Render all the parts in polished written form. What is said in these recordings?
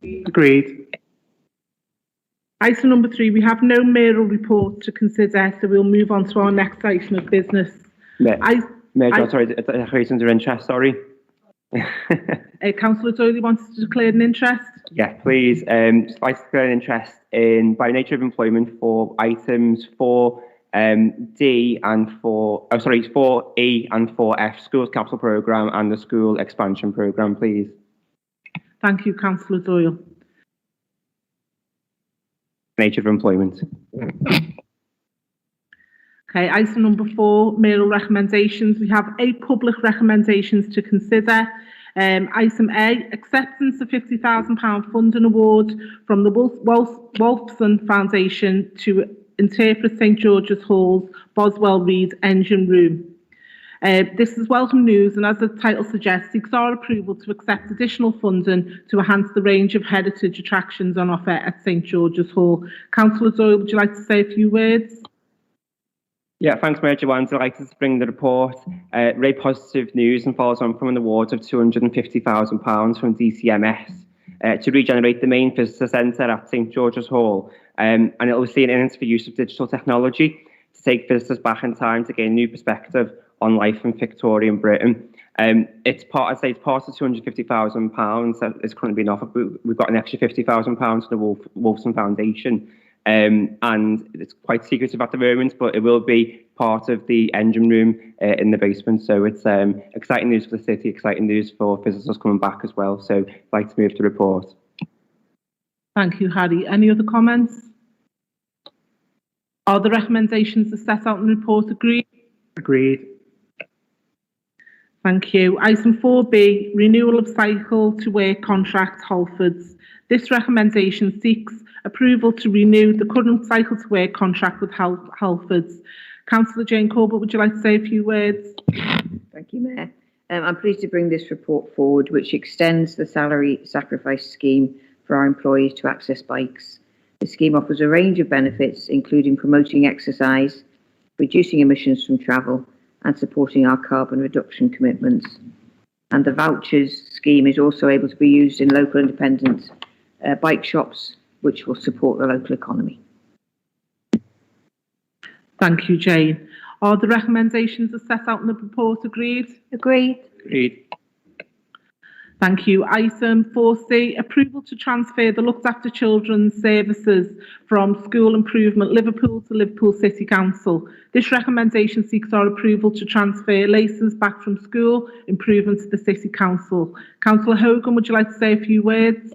Agreed. Item number 3, we have no mayoral report to consider, so we'll move on to our next item of business. Sorry, declarations of interest, sorry. Councillor Doyle wants to declare an interest. Yeah, please. I'd like to declare an interest in, by nature of employment, for items 4D and 4E and 4F, Schools Capital Programme and the School Expansion Programme, please. Thank you, Councillor Doyle. Nature of employment. Okay, item number 4, Mayoral Recommendations. We have 8 public recommendations to consider. Item A, acceptance of £50,000 funding award from the Wolfson Foundation to interpret St George's Hall's Boswell-Reid engine room. This is welcome news, and as the title suggests, seeks our approval to accept additional funding to enhance the range of heritage attractions on offer at St George's Hall. Councillor Doyle, would you like to say a few words? Yeah, thanks, Mayor Joanne. Delighted to bring the report. Very positive news, and follows on from an award of £250,000 from DCMS to regenerate the main visitor centre at St George's Hall. And it will see an innings for use of digital technology to take visitors back in time to gain a new perspective on life in Victorian Britain. It's part of £250,000 that is currently being offered, but we've got an extra £50,000 from the Wolfson Foundation. And it's quite secretive at the moment, but it will be part of the engine room in the basement. So it's exciting news for the city, exciting news for visitors coming back as well. So I'd like to move the report. Thank you, Harry. Any other comments? Are the recommendations as set out in the report agreed? Agreed. Thank you. Item 4B, renewal of cycle to work contract Halfords. This recommendation seeks approval to renew the current cycle to work contract with Halfords. Councillor Jane Corbett, would you like to say a few words? Thank you, Mayor. I'm pleased to bring this report forward, which extends the salary sacrifice scheme for our employees to access bikes. The scheme offers a range of benefits, including promoting exercise, reducing emissions from travel, and supporting our carbon reduction commitments. And the vouchers scheme is also able to be used in local independent bike shops, which will support the local economy. Thank you, Jane. Are the recommendations as set out in the report agreed? Agreed. Agreed. Thank you. Item 4C, approval to transfer the looked after children's services from School Improvement Liverpool to Liverpool City Council. This recommendation seeks our approval to transfer laces back from School Improvement to the City Council. Councillor Hogan, would you like to say a few words?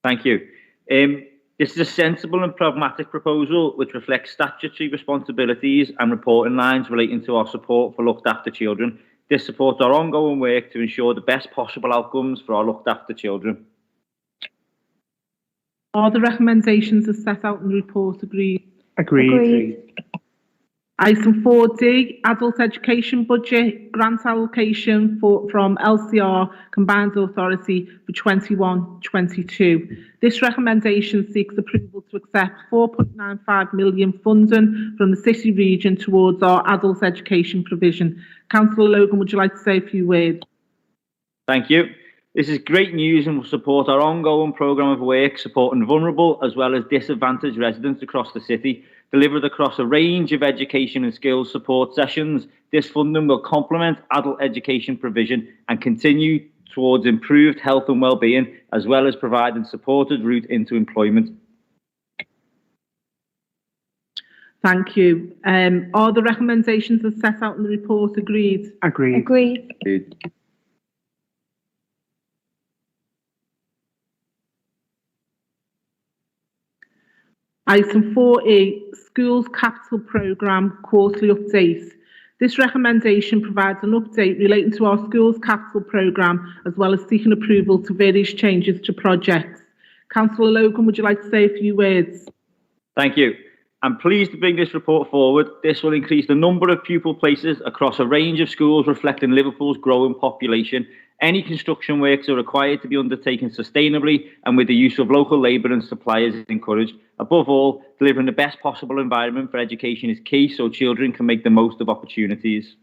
Thank you. This is a sensible and pragmatic proposal which reflects statutory responsibilities and reporting lines relating to our support for looked after children. This supports our ongoing work to ensure the best possible outcomes for our looked after children. Are the recommendations as set out in the report agreed? Agreed. Item 4D, adult education budget, grant allocation from LCR Combined Authority for 21-22. This recommendation seeks approval to accept £4.95 million funding from the City region towards our adult education provision. Councillor Logan, would you like to say a few words? Thank you. This is great news and will support our ongoing programme of work supporting vulnerable as well as disadvantaged residents across the city, delivered across a range of education and skills support sessions. This funding will complement adult education provision and continue towards improved health and well-being, as well as providing supported route into employment. Thank you. Are the recommendations as set out in the report agreed? Agreed. Agreed. Item 4E, Schools Capital Programme Quarterly Update. This recommendation provides an update relating to our Schools Capital Programme, as well as seeking approval to various changes to projects. Councillor Logan, would you like to say a few words? Thank you. I'm pleased to bring this report forward. This will increase the number of pupil places across a range of schools reflecting Liverpool's growing population. Any construction works are required to be undertaken sustainably and with the use of local labour and suppliers is encouraged. Above all, delivering the best possible environment for education is key so children can make the most of opportunities.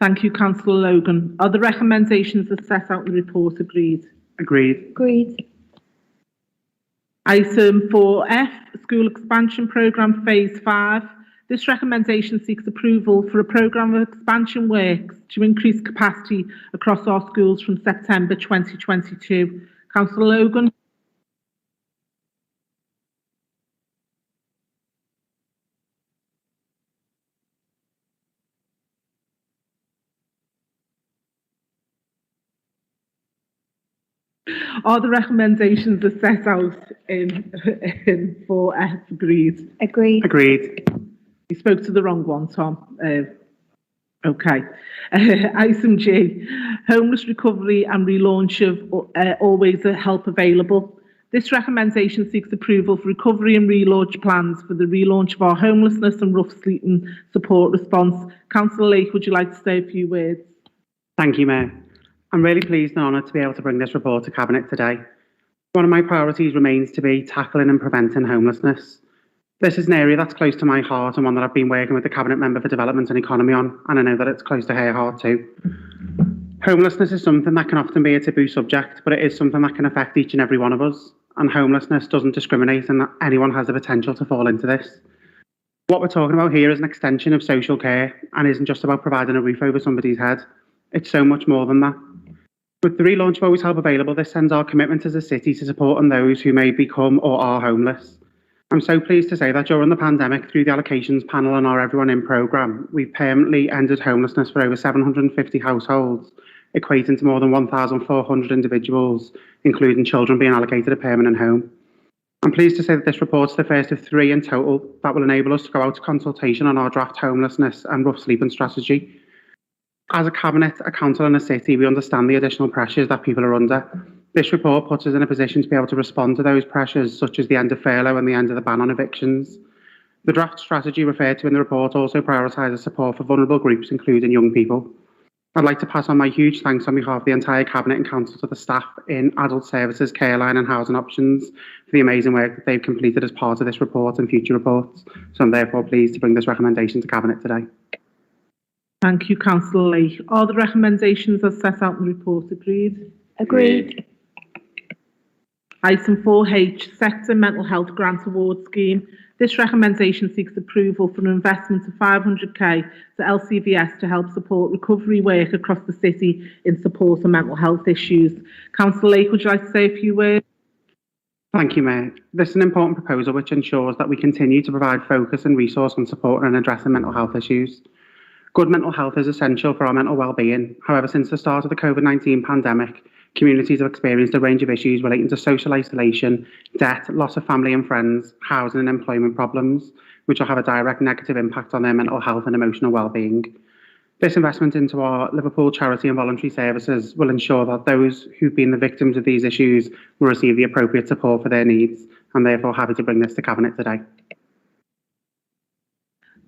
Thank you, Councillor Logan. Are the recommendations as set out in the report agreed? Agreed. Agreed. Item 4F, School Expansion Programme Phase 5. This recommendation seeks approval for a programme of expansion works to increase capacity across our schools from September 2022. Councillor Logan. Are the recommendations as set out in 4F agreed? Agreed. Agreed. You spoke to the wrong one, Tom. Okay. Item G, homeless recovery and relaunch of Always a Help Available. This recommendation seeks approval for recovery and relaunch plans for the relaunch of our homelessness and rough sleeping support response. Councillor Lake, would you like to say a few words? Thank you, Mayor. I'm really pleased and honoured to be able to bring this report to Cabinet today. One of my priorities remains to be tackling and preventing homelessness. This is an area that's close to my heart and one that I've been working with the Cabinet Member for Development and Economy on, and I know that it's close to her heart too. Homelessness is something that can often be a taboo subject, but it is something that can affect each and every one of us, and homelessness doesn't discriminate and that anyone has the potential to fall into this. What we're talking about here is an extension of social care and isn't just about providing a roof over somebody's head. It's so much more than that. With the relaunch of Always Help Available, this sends our commitment as a city to supporting those who may become or are homeless. I'm so pleased to say that during the pandemic, through the allocations panel and our Everyone In programme, we've permanently ended homelessness for over 750 households, equating to more than 1,400 individuals, including children being allocated a permanent home. I'm pleased to say that this report's the first of 3 in total that will enable us to go out to consultation on our draft homelessness and rough sleeping strategy. As a Cabinet, a council and a city, we understand the additional pressures that people are under. This report puts us in a position to be able to respond to those pressures, such as the end of furlough and the end of the ban on evictions. The draft strategy referred to in the report also prioritises support for vulnerable groups, including young people. I'd like to pass on my huge thanks on behalf of the entire Cabinet and Council to the staff in Adult Services, Careline and Housing Options for the amazing work that they've completed as part of this report and future reports. So I'm therefore pleased to bring this recommendation to Cabinet today. Thank you, Councillor Lake. Are the recommendations as set out in the report agreed? Agreed. Item 4H, Sector Mental Health Grant Award Scheme. This recommendation seeks approval for an investment of £500k to LCVS to help support recovery work across the city in support of mental health issues. Councillor Lake, would you like to say a few words? Thank you, Mayor. This is an important proposal which ensures that we continue to provide focus and resource on supporting and addressing mental health issues. Good mental health is essential for our mental well-being. However, since the start of the COVID-19 pandemic, communities have experienced a range of issues relating to social isolation, debt, loss of family and friends, housing and employment problems, which will have a direct negative impact on their mental health and emotional well-being. This investment into our Liverpool charity and voluntary services will ensure that those who've been the victims of these issues will receive the appropriate support for their needs. I'm therefore happy to bring this to Cabinet today.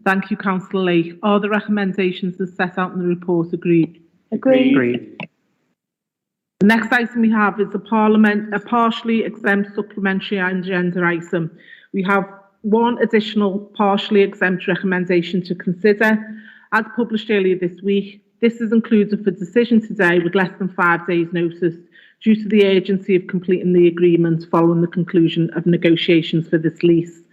Thank you, Councillor Lake. Are the recommendations as set out in the report agreed? Agreed. The next item we have is a partially exempt supplementary agenda item. We have one additional partially exempt recommendation to consider. As published earlier this week, this is included for decision today with less than 5 days' notice due to the urgency of completing the agreement following the conclusion of negotiations for this lease.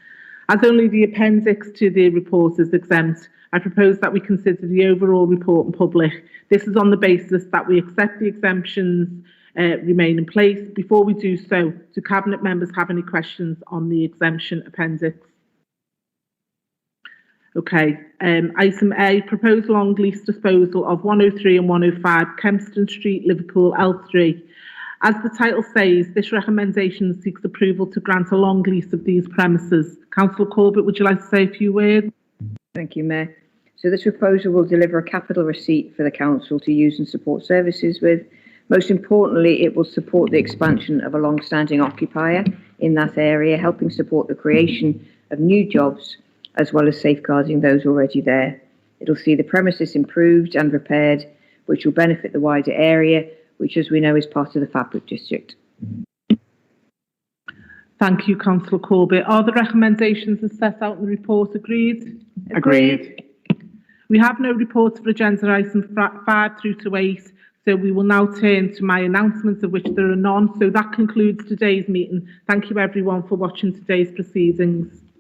As only the appendix to the report is exempt, I propose that we consider the overall report in public. This is on the basis that we accept the exemptions remain in place. Before we do so, do Cabinet members have any questions on the exemption appendix? Okay. Item A, proposed long lease disposal of 103 and 105 Kempston Street, Liverpool, L3. As the title says, this recommendation seeks approval to grant a long lease of these premises. Councillor Corbett, would you like to say a few words? Thank you, Mayor. So this proposal will deliver a capital receipt for the council to use and support services with. Most importantly, it will support the expansion of a long-standing occupier in that area, helping support the creation of new jobs, as well as safeguarding those already there. It'll see the premises improved and repaired, which will benefit the wider area, which, as we know, is part of the Fabric District. Thank you, Councillor Corbett. Are the recommendations as set out in the report agreed? Agreed. We have no reports for agenda items 5 through to 8, so we will now turn to my announcements, of which there are none. So that concludes today's meeting. Thank you everyone for watching today's proceedings.